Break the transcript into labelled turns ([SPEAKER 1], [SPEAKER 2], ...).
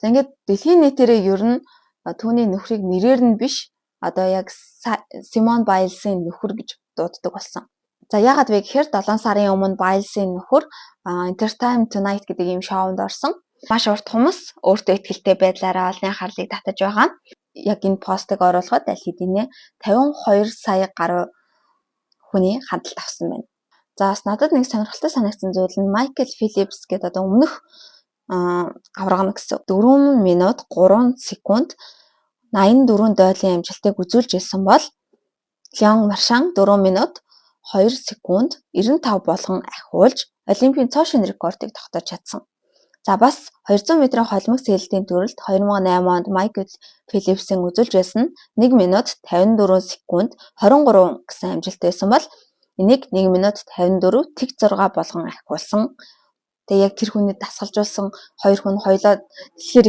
[SPEAKER 1] За ингээд дэлхийн нийтээрээ ер нь түүний нөхрийг нэрээр нь биш одоо яг Симон Байлсын нөхөр гэж дууддаг болсон. За яагаад вэ гэхээр 7 сарын өмнө Байлсын нөхөр Entertainment Tonight гэдэг ийм шоунд орсон. Маш урт хумс өөртөө ихтэй байдлаараа олонний анхаарлыг татаж байгаа. Яг энэ постыг оруулахад аль хэдийнэ 52 сая гаруй хүний хандлт авсан байна. За бас надад нэг сонирхолтой санагдсан зүйл нь Майкл Филлипс гэдэг одоо өмнөх аврагна гэсэн 4 минут 3 секунд 84 дойлын амжилтыг үзүүлж ирсэн бол Леон Маршан 4 минут 2 секунд 95 болгон ахиулж Олимпийн цоошин рекордыг тогтоож чадсан. За бас 200 м-ийн холимог сэлэлтийн төрөлд 2008 онд Майкл Филлипсийн үзүүлж байсан 1 минут 54 секунд 23 гэсэн амжилт байсан бол энийг 1 минут 54 тэг 6 болгон ахиулсан. Тэгээ яг тэр хүнийг дасгалжуулсан хоёр хүн хоёлоо дэлхийн